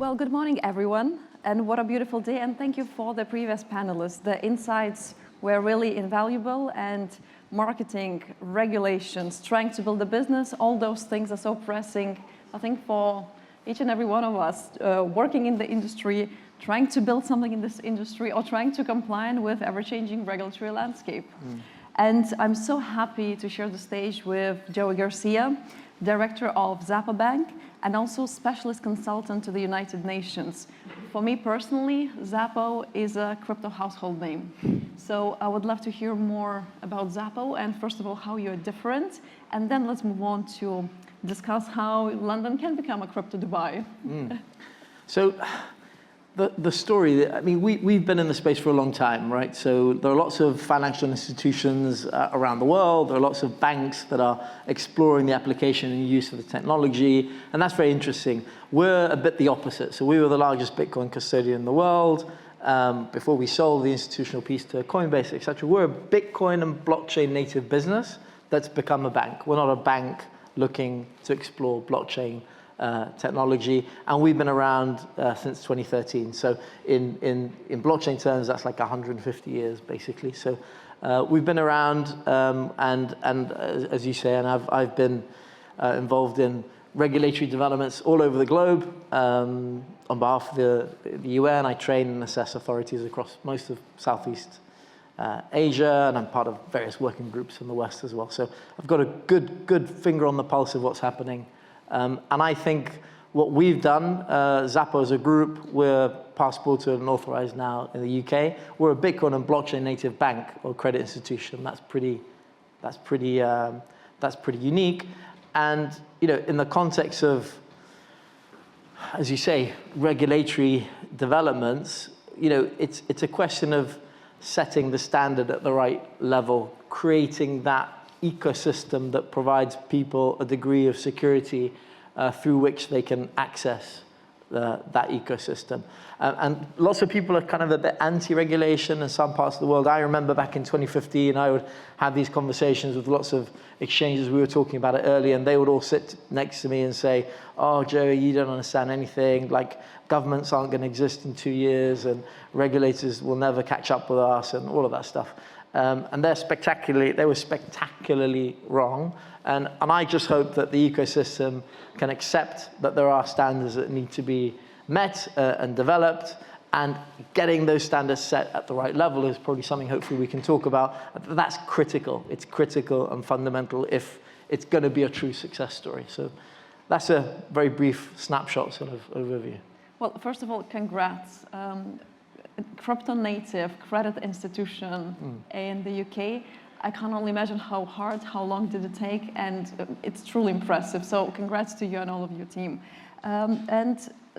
Well, good morning, everyone, and what a beautiful day, and thank you for the previous panelists. The insights were really invaluable, and marketing, regulations, trying to build a business, all those things are so pressing, I think, for each and every one of us working in the industry, trying to build something in this industry, or trying to comply with ever-changing regulatory landscape. And I'm so happy to share the stage with Joey Garcia, Director of Zappa Bank, and also Specialist Consultant to the United Nations. For me personally, Zappo is a crypto household name. So I would love to hear more about Zappo, and first of all, how you're different, and then let's move on to discuss how London can become a crypto Dubai. So the story, I mean, we've been in the space for a long time, right? So there are lots of financial institutions around the world. There are lots of banks that are exploring the application and use of the technology, and that's very interesting. We're a bit the opposite. So we were the largest Bitcoin custodian in the world before we sold the institutional piece to Coinbase, et cetera. We're a Bitcoin and blockchain native business that's become a bank. We're not a bank looking to explore blockchain technology, and we've been around since 2013. So in blockchain terms, that's like 150 years, basically. So we've been around, and as you say, and I've been involved in regulatory developments all over the globe on behalf of the UN. I train and assess authorities across most of Southeast Asia, and I'm part of various working groups in the West as well. So I've got a good finger on the pulse of what's happening. And I think what we've done, Zappo as a group, we're passported and authorized now in the UK. We're a Bitcoin and blockchain native bank or credit institution. That's pretty unique. And in the context of, as you say, regulatory developments, it's a question of setting the standard at the right level, creating that ecosystem that provides people a degree of security through which they can access that ecosystem. And lots of people are kind of a bit anti-regulation in some parts of the world. I remember back in 2015, I would have these conversations with lots of exchanges. We were talking about it earlier, and they would all sit next to me and say, "Oh, Joey, you don't understand anything. Like, governments aren't going to exist in 2 years, and regulators will never catch up with us," and all of that stuff. And they were spectacularly wrong. And I just hope that the ecosystem can accept that there are standards that need to be met and developed, and getting those standards set at the right level is probably something hopefully we can talk about. That's critical. It's critical and fundamental if it's going to be a true success story. So that's a very brief snapshot sort of overview. Well, first of all, congrats. Crypto native credit institution in the UK. I can only imagine how hard, how long did it take, and it's truly impressive. So congrats to you and all of your team. And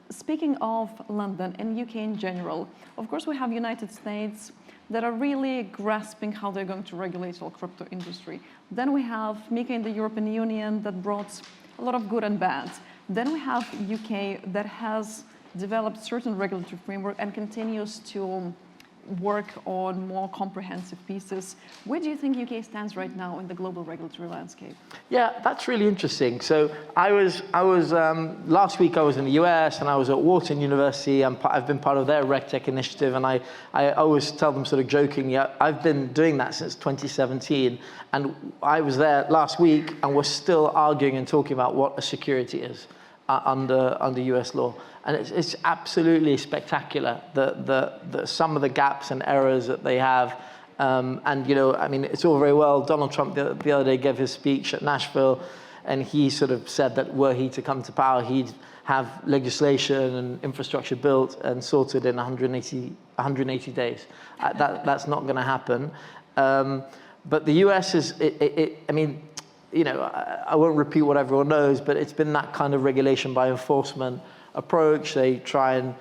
speaking of London and UK in general, of course we have United States that are really grasping how they're going to regulate the crypto industry. Then we have MiCA in the European Union that brought a lot of good and bad. Then we have UK that has developed certain regulatory framework and continues to work on more comprehensive pieces. Where do you think UK stands right now in the global regulatory landscape? Yeah, that's really interesting. So I was last week I was in the US, and I was at Wharton University. I've been part of their RegTech initiative, and I always tell them sort of jokingly, I've been doing that since 2017, and I was there last week, and we're still arguing and talking about what a security is under US law. And it's absolutely spectacular, the some of the gaps and errors that they have. And I mean, it's all very well. Donald Trump the other day gave his speech at Nashville, and he sort of said that were he to come to power, he'd have legislation and infrastructure built and sorted in 180 days. That's not going to happen. But the US is, I mean, I won't repeat what everyone knows, but it's been that kind of regulation by enforcement approach. They try and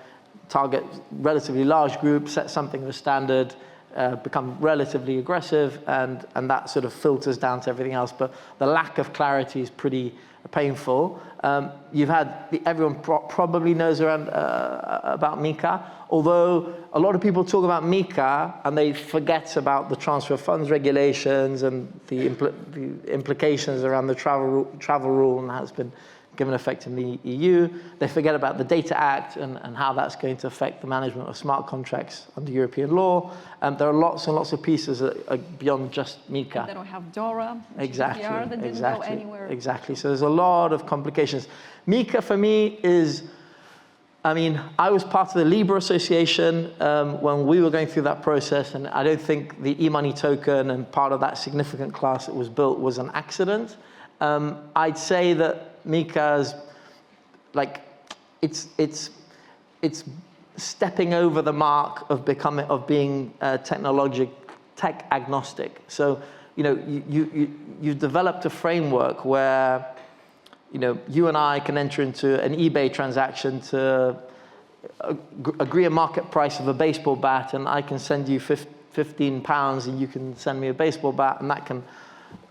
target relatively large groups, set something of a standard, become relatively aggressive, and that sort of filters down to everything else. But the lack of clarity is pretty painful. You've had, everyone probably knows about MiCA, although a lot of people talk about MiCA and they forget about the transfer of funds regulations and the implications around the travel rule and how it's been given effect in the EU. They forget about the Data Act and how that's going to affect the management of smart contracts under European law. There are lots and lots of pieces that are beyond just MiCA. And then we have DORA, Exactly, GDPR, that didn't go anywhere. Exactly. So there's a lot of complications. MiCA for me is, I mean, I was part of the Libra Association when we were going through that process, and I don't think the e-money token and part of that significant class that was built was an accident. I'd say that MiCA's, like, it's stepping over the mark of being tech agnostic. So, you know, you've developed a framework where, you know, you and I can enter into an eBay transaction to agree a market price of a baseball bat, and I can send you £15 and you can send me a baseball bat, and that can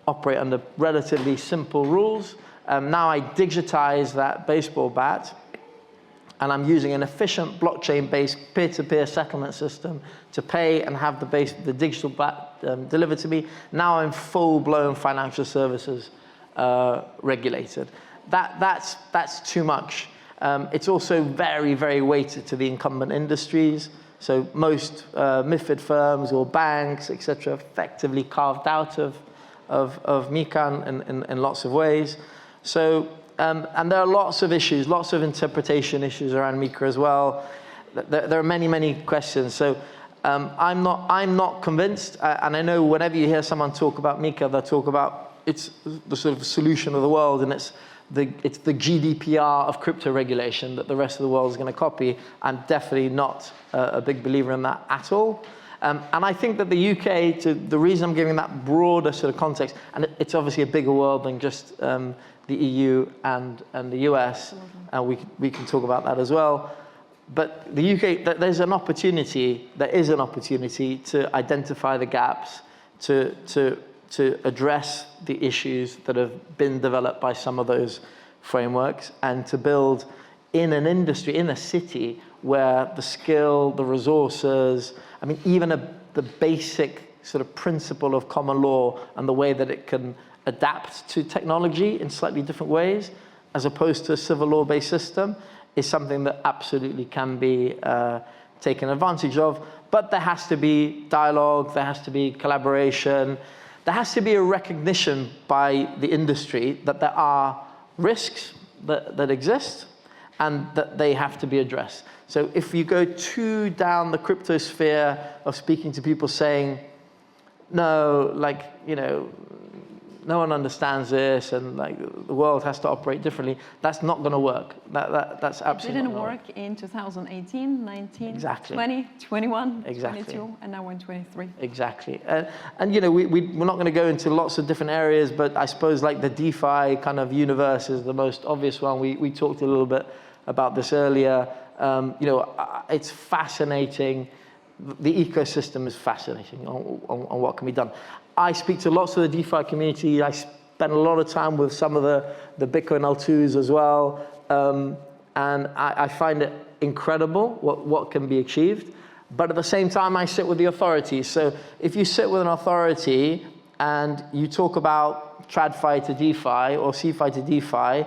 operate under relatively simple rules. Now I digitize that baseball bat, and I'm using an efficient blockchain-based peer-to-peer settlement system to pay and have the digital bat delivered to me. Now I'm full-blown financial services regulated. That's too much. It's also very, very weighted to the incumbent industries. So most MiFID firms or banks, et cetera, effectively carved out of MiCA in lots of ways. So, and there are lots of issues, lots of interpretation issues around MiCA as well. There are many, many questions. So I'm not convinced. And I know whenever you hear someone talk about MiCA, they talk about it's the sort of solution of the world, and it's the GDPR of crypto regulation that the rest of the world is going to copy. I'm definitely not a big believer in that at all. And I think that the UK, the reason I'm giving that broader sort of context, and it's obviously a bigger world than just the EU and the US, and we can talk about that as well. But the UK, there is an opportunity to identify the gaps, to address the issues that have been developed by some of those frameworks, and to build in an industry, in a city, where the skill, the resources, I mean, even the basic sort of principle of common law and the way that it can adapt to technology in slightly different ways, as opposed to a civil law-based system, is something that absolutely can be taken advantage of. But there has to be dialogue, there has to be collaboration, there has to be a recognition by the industry that there are risks that exist and that they have to be addressed. So if you go too down the crypto sphere of speaking to people saying, no, like, you know, no one understands this, and like the world has to operate differently, that's not going to work. That's absolutely not going to work. It didn't work in 2018, 19, exactly. 20, 21, exactly. 22, and now we're in 23. Exactly. And you know, we're not going to go into lots of different areas, but I suppose like the DeFi kind of universe is the most obvious one. We talked a little bit about this earlier. You know, it's fascinating. The ecosystem is fascinating on what can be done. I speak to lots of the DeFi community. I spend a lot of time with some of the Bitcoin L2s as well. And I find it incredible what can be achieved. But at the same time, I sit with the authorities. So if you sit with an authority and you talk about TradFi to DeFi or CeFi to DeFi,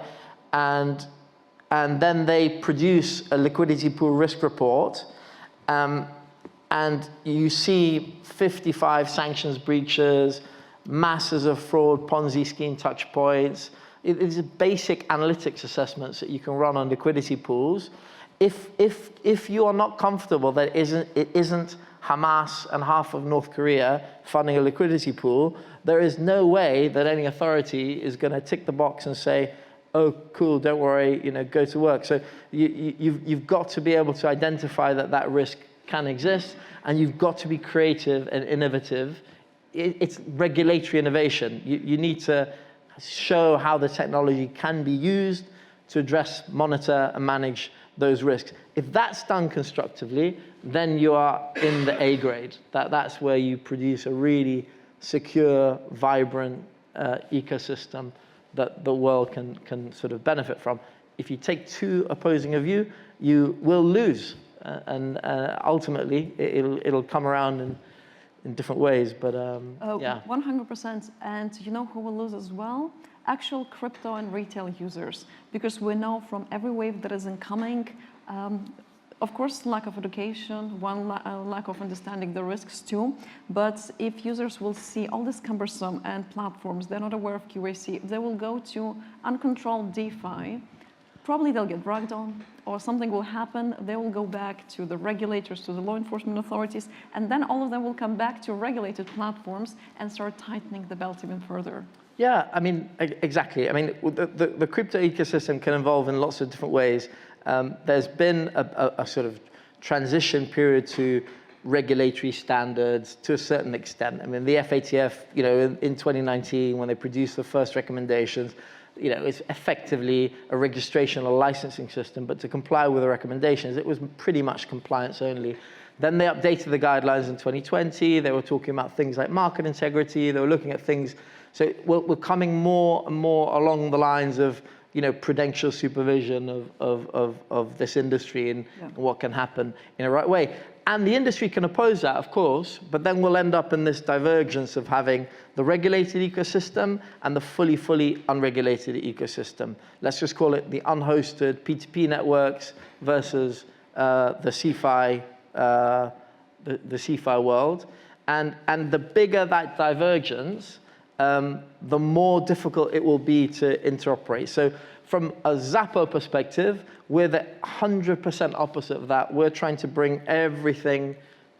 and then they produce a liquidity pool risk report, and you see 55 sanctions breaches, masses of fraud, Ponzi scheme touch points. It is basic analytics assessments that you can run on liquidity pools. If you are not comfortable that it isn't Hamas and half of North Korea funding a liquidity pool, there is no way that any authority is going to tick the box and say, oh, cool, don't worry, you know, go to work. So you've got to be able to identify that risk can exist, and you've got to be creative and innovative. It's regulatory innovation. You need to show how the technology can be used to address, monitor, and manage those risks. If that's done constructively, then you are in the A grade. That's where you produce a really secure, vibrant ecosystem that the world can sort of benefit from. If you take too opposing a view, you will lose. And ultimately, it'll come around in different ways. But yeah. 100%. And you know who will lose as well? actual crypto and retail users, because we know from every wave that is incoming, of course, lack of education, lack of understanding the risks too. But if users will see all this cumbersome and platforms, they're not aware of QAC, they will go to uncontrolled DeFi. Probably they'll get dragged on, or something will happen. They will go back to the regulators, to the law enforcement authorities, and then all of them will come back to regulated platforms and start tightening the belt even further. Yeah, I mean, exactly. I mean, the crypto ecosystem can evolve in lots of different ways. There's been a sort of transition period to regulatory standards to a certain extent. I mean, the FATF, you know, in 2019, when they produced the first recommendations, you know, it's effectively a registration or licensing system, but to comply with the recommendations, it was pretty much compliance only. Then they updated the guidelines in 2020. They were talking about things like market integrity. They were looking at things. So we're coming more and more along the lines of, you know, prudential supervision of this industry and what can happen in a right way. And the industry can oppose that, of course, but then we'll end up in this divergence of having the regulated ecosystem and the fully unregulated ecosystem. Let's just call it the unhosted P2P networks versus the CeFi, the CeFi world. And the bigger that divergence, the more difficult it will be to interoperate. So from a Xapo perspective, we're the 100% opposite of that. We're trying to bring everything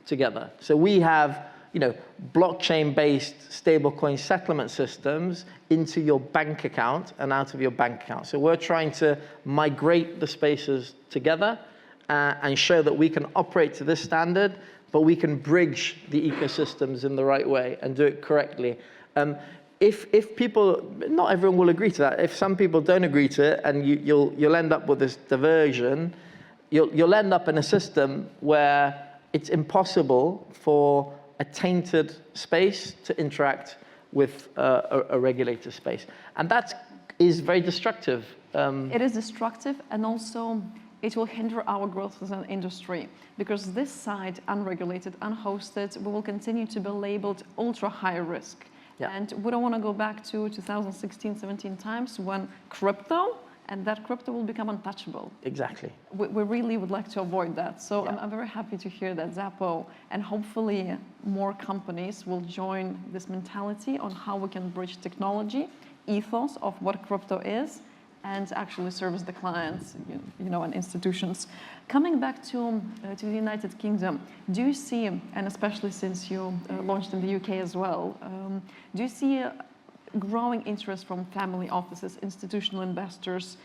together. So we have, you know, blockchain-based stablecoin settlement systems into your bank account and out of your bank account. So we're trying to migrate the spaces together and show that we can operate to this standard, but we can bridge the ecosystems in the right way and do it correctly. If people, not everyone will agree to that. If some people don't agree to it, and you'll end up with this diversion, you'll end up in a system where it's impossible for a tainted space to interact with a regulated space. And that is very destructive. It is destructive, and also it will hinder our growth as an industry, because this side, unregulated, unhosted, we will continue to be labeled ultra high risk. Yeah. And we don't want to go back to 2016, 17 times when crypto, and that crypto will become untouchable. Exactly. We really would like to avoid that. So yeah. I'm very happy to hear that Xapo and hopefully more companies will join this mentality on how we can bridge technology, ethos of what crypto is, and actually service the clients, you know, and institutions. Coming back to the United Kingdom, do you see, and especially since you launched in the UK as well, do you see a growing interest from family offices, institutional investors,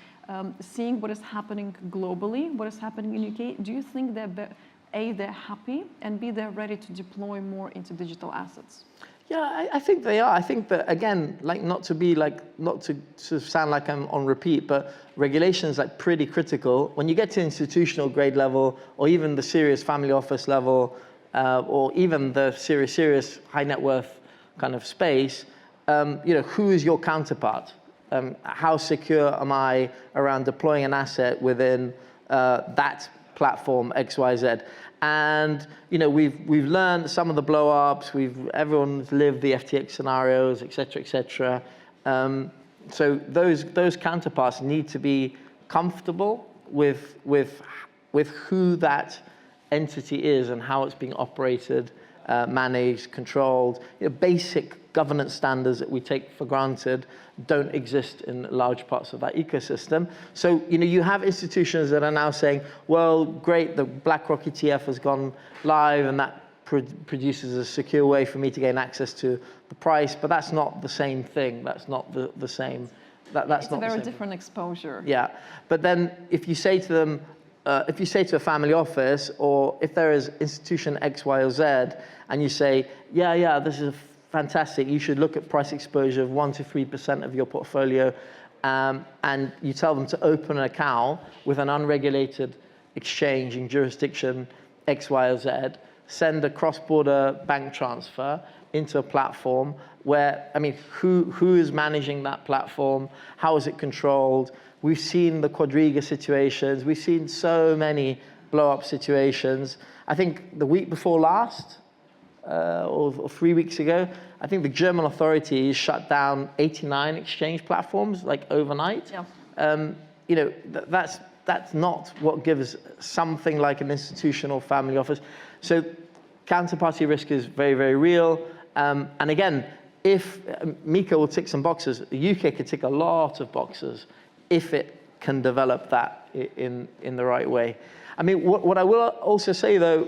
seeing what is happening globally, what is happening in the UK? Do you think they're, A, they're happy, and B, they're ready to deploy more into digital assets? Yeah, I think they are. I think that, again, like not to sound like I'm on repeat, but regulation is like pretty critical. When you get to institutional grade level, or even the serious family office level, or even the serious high net worth kind of space, you know, who is your counterpart? How secure am I around deploying an asset within that platform XYZ? And you know, we've learned some of the blow-ups. Everyone's lived the FTX scenarios, et cetera. So those counterparts need to be comfortable with who that entity is and how it's being operated, managed, controlled. You know, basic governance standards that we take for granted don't exist in large parts of that ecosystem. So, you know, you have institutions that are now saying, well, great, the BlackRock ETF has gone live and that produces a secure way for me to gain access to the price, but that's not the same thing. That's not the same. That's not a very different exposure. Yeah, but then if you say to them, if you say to a family office, or if there is institution X, Y, or Z, and you say, yeah, this is fantastic, you should look at price exposure of 1% to 3% of your portfolio, and you tell them to open an account with an unregulated exchange in jurisdiction X, Y, or Z, send a cross-border bank transfer into a platform where, I mean, who is managing that platform? How is it controlled? We've seen the Quadriga situations. We've seen so many blow-up situations. I think the week before last, or 3 weeks ago, I think the German authorities shut down 89 exchange platforms like overnight. Yeah. You know, that's not what gives something like an institutional family office. So counterparty risk is very, very real. And again, if MiCA will tick some boxes, the UK could tick a lot of boxes if it can develop that in the right way. I mean, what I will also say though,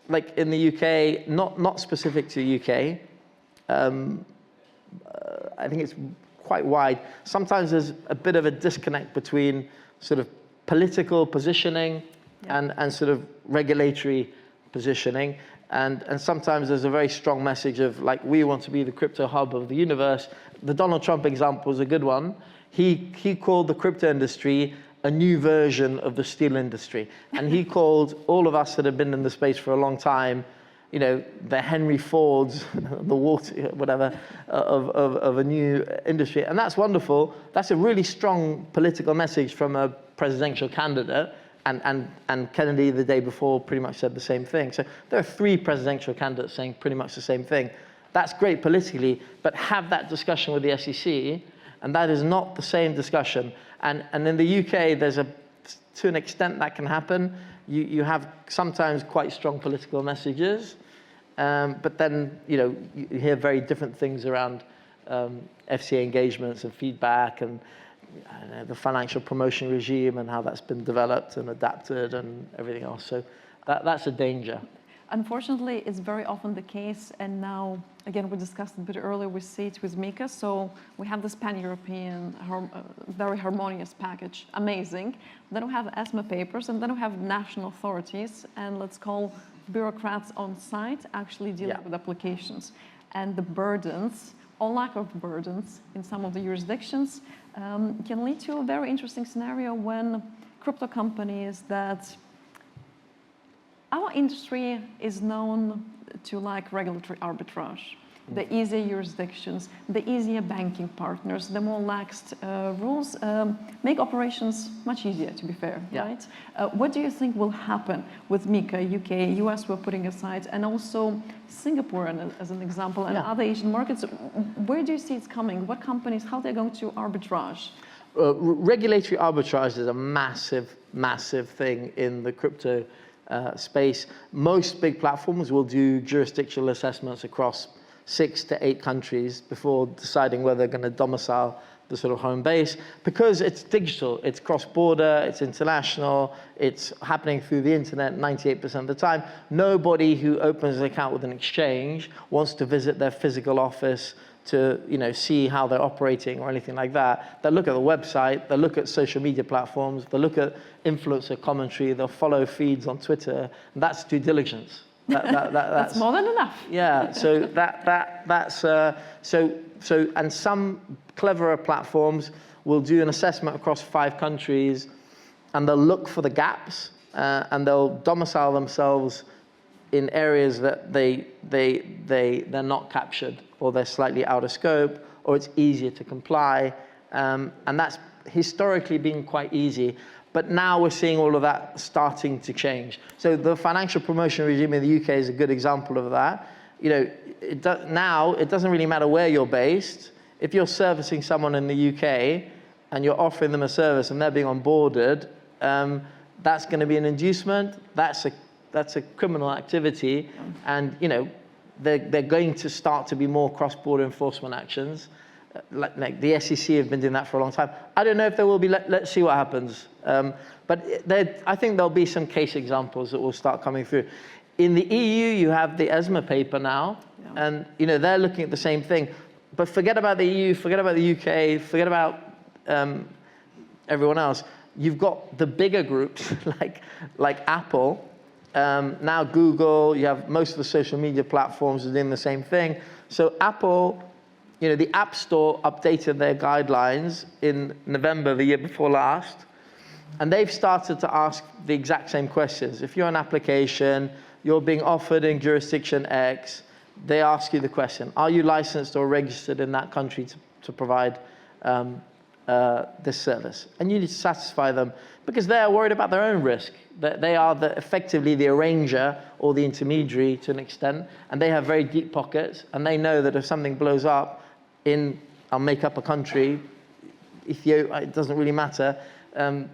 like in the UK, not specific to the UK, I think it's quite wide. Sometimes there's a bit of a disconnect between sort of political positioning and sort of regulatory positioning. And sometimes there's a very strong message of like, we want to be the crypto hub of the universe. The Donald Trump example is a good one. He called the crypto industry a new version of the steel industry. And he called all of us that have been in the space for a long time, you know, the Henry Fords, the water, whatever, of a new industry. And that's wonderful. That's a really strong political message from a presidential candidate. And Kennedy the day before pretty much said the same thing. So there are 3 presidential candidates saying pretty much the same thing. That's great politically, but have that discussion with the SEC, and that is not the same discussion. And in the UK, to an extent that can happen. You have sometimes quite strong political messages, but then you hear very different things around FCA engagements and feedback and the financial promotion regime and how that's been developed and adapted and everything else. So that's a danger. Unfortunately, it's very often the case, and now, again, we discussed a bit earlier, we see it with MiCA, so we have this pan-European, very harmonious package, amazing. Then we have ESMA papers, and then we have national authorities, and let's call bureaucrats on site actually dealing with applications. And the burdens, or lack of burdens, in some of the jurisdictions can lead to a very interesting scenario when crypto companies that our industry is known to like regulatory arbitrage, the easier jurisdictions, the easier banking partners, the more laxed rules make operations much easier, to be fair, right? What do you think will happen with MiCA, UK, US we're putting aside, and also Singapore as an example, and other Asian markets? Where do you see it's coming? What companies, how they're going to arbitrage? Regulatory arbitrage is a massive, massive thing in the crypto space. Most big platforms will do jurisdictional assessments across 6 to 8 countries before deciding whether they're going to domicile the sort of home base, because it's digital, it's cross-border, it's international, it's happening through the internet 98% of the time. Nobody who opens an account with an exchange wants to visit their physical office to see how they're operating or anything like that. They'll look at the website, they'll look at social media platforms, they'll look at influencer commentary, they'll follow feeds on Twitter, and that's due diligence. That's more than enough. Yeah, so that's and some cleverer platforms will do an assessment across 5 countries, and they'll look for the gaps, and they'll domicile themselves in areas that they're not captured, or they're slightly out of scope, or it's easier to comply, and that's historically been quite easy. But now we're seeing all of that starting to change. So the financial promotion regime in the UK is a good example of that. Now it doesn't really matter where you're based. If you're servicing someone in the UK and you're offering them a service and they're being onboarded, that's going to be an inducement. That's a criminal activity, and they're going to start to be more cross-border enforcement actions. Like the SEC have been doing that for a long time. I don't know if there will be. Let's see what happens. But I think there'll be some case examples that will start coming through. In the EU, you have the ESMA paper now, and they're looking at the same thing. But forget about the EU, forget about the UK, forget about everyone else. You've got the bigger groups like Apple, now Google. You have most of the social media platforms are doing the same thing. So Apple. The App Store updated their guidelines in November the year before last, and they've started to ask the exact same questions. If you're an application, you're being offered in jurisdiction X, they ask you the question, are you licensed or registered in that country to provide this service. And you need to satisfy them because they're worried about their own risk. That they are effectively the arranger or the intermediary to an extent, and they have very deep pockets, and they know that if something blows up in, I'll make up a country, Ethiopia, it doesn't really matter, and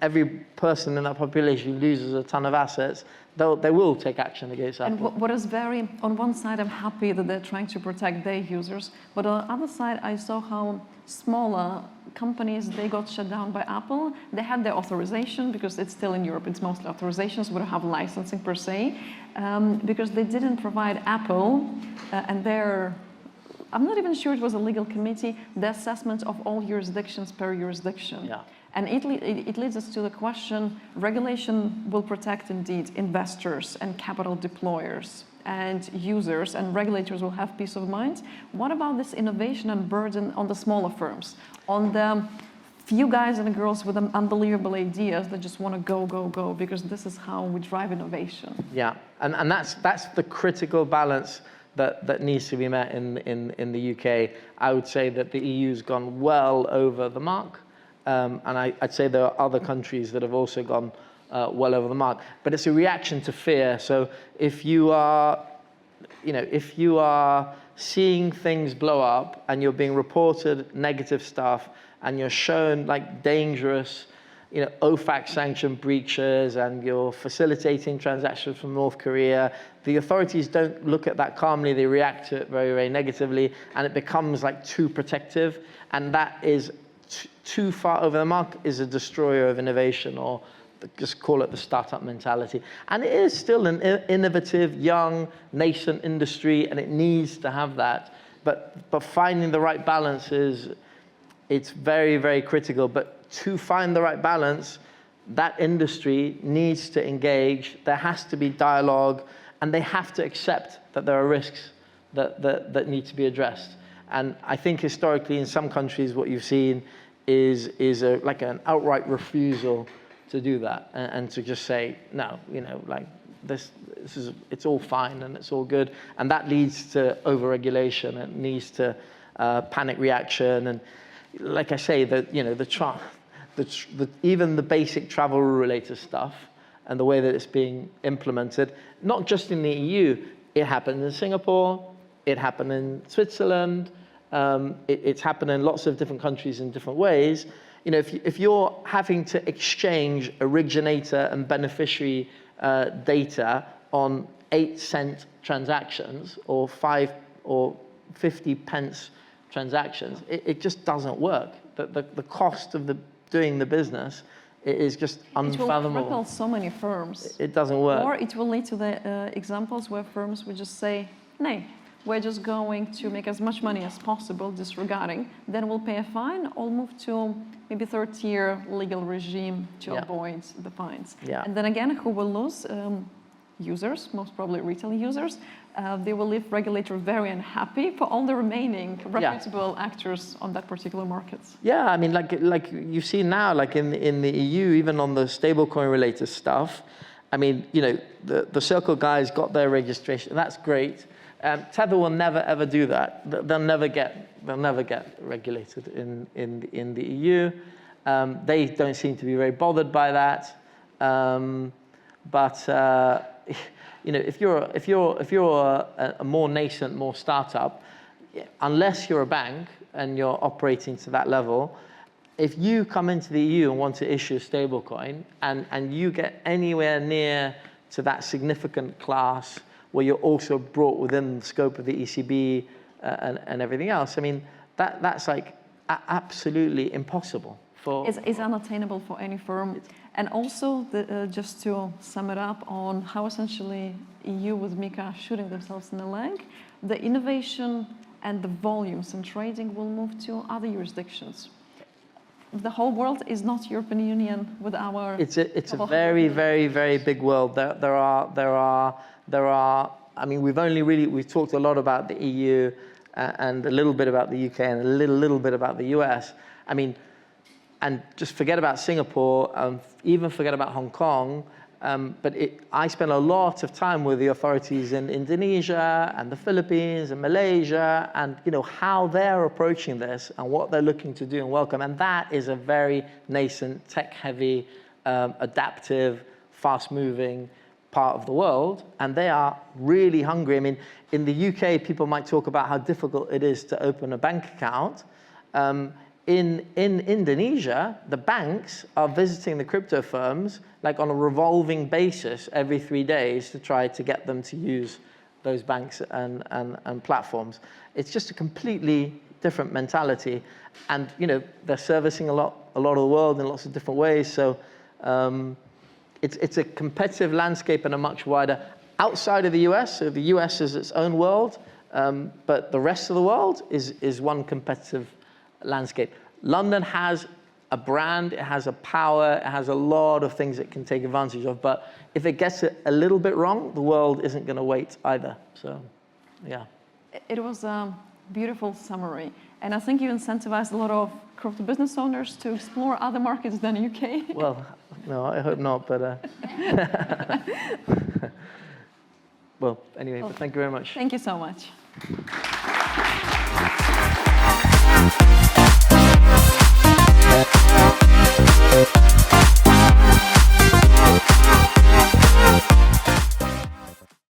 every person in that population loses a ton of assets, they will take action against Apple. And what is very, on one side, I'm happy that they're trying to protect their users, but on the other side, I saw how smaller companies, they got shut down by Apple. They had their authorization, because it's still in Europe, it's mostly authorizations, we don't have licensing per se, because they didn't provide Apple and their, I'm not even sure it was a legal committee, the assessment of all jurisdictions per jurisdiction. Yeah. And it leads us to the question, regulation will protect indeed investors and capital deployers and users, and regulators will have peace of mind. What about this innovation and burden on the smaller firms, on the few guys and girls with unbelievable ideas that just want to go, because this is how we drive innovation? Yeah, and that's the critical balance that needs to be met in the UK. I would say that the EU's gone well over the mark. And I'd say there are other countries that have also gone well over the mark. But it's a reaction to fear. So if you are seeing things blow up and you're being reported negative stuff and you're shown like dangerous, OFAC sanction breaches and you're facilitating transactions from North Korea, the authorities don't look at that calmly. They react to it very, very negatively, and it becomes like too protective, and that is too far over the mark, is a destroyer of innovation, or just call it the startup mentality. And it is still an innovative, young, nascent industry, and it needs to have that. But finding the right balance it's very, very critical. But to find the right balance, that industry needs to engage. There has to be dialogue, and they have to accept that there are risks that need to be addressed. And I think historically in some countries what you've seen is like an outright refusal to do that and to just say, no, like this is, it's all fine and it's all good. And that leads to overregulation. It leads to panic reaction. And like I say, even the basic travel related stuff and the way that it's being implemented, not just in the EU, it happened in Singapore, it happened in Switzerland, it's happened in lots of different countries in different ways. If you're having to exchange originator and beneficiary data on 8-cent transactions or 5 or 50 pence transactions, it just doesn't work. The cost of doing the business is just unfathomable. It will cripple so many firms. It doesn't work. Or it will lead to the examples where firms would just say, no, we're just going to make as much money as possible disregarding, then we'll pay a fine or move to maybe third-tier legal regime to avoid the fines. Yeah. And then again, who will lose? Users, most probably retail users. They will leave regulator very unhappy for all the remaining reputable actors on that particular market. Yeah, I mean, like you've seen now, like in the EU, even on the stablecoin related stuff, I mean, the Circle guys got their registration. That's great. Tether will never ever do that. They'll never get regulated in the EU. They don't seem to be very bothered by that. If you're a more nascent, more startup, unless you're a bank and you're operating to that level, if you come into the EU and want to issue a stablecoin and you get anywhere near to that significant class where you're also brought within the scope of the ECB and everything else, I mean, that's like absolutely impossible. It's unattainable for any firm. And also, just to sum it up on how essentially EU with MiCA shooting themselves in the leg, the innovation and the volumes in trading will move to other jurisdictions. The whole world is not European Union with our... It's a very, very, very big world. There are, I mean, we've talked a lot about the EU and a little bit about the UK and a little bit about the US. I mean, and just forget about Singapore, even forget about Hong Kong. I spent a lot of time with the authorities in Indonesia and the Philippines and Malaysia, and how they're approaching this and what they're looking to do and welcome. And that is a very nascent, tech-heavy, adaptive, fast-moving part of the world, and they are really hungry. I mean, in the UK, people might talk about how difficult it is to open a bank account. In Indonesia, the banks are visiting the crypto firms like on a revolving basis every 3 days to try to get them to use those banks and platforms. It's just a completely different mentality, and they're servicing a lot of the world in lots of different ways. So it's a competitive landscape and a much wider outside of the US. So the US is its own world, but the rest of the world is one competitive landscape. London has a brand, it has a power, it has a lot of things it can take advantage of, but if it gets it a little bit wrong, the world isn't going to wait either. So, yeah. It was a beautiful summary, and I think you incentivized a lot of crypto business owners to explore other markets than UK. Well, no, I hope not, but well, anyway, but thank you very much. Thank you so much.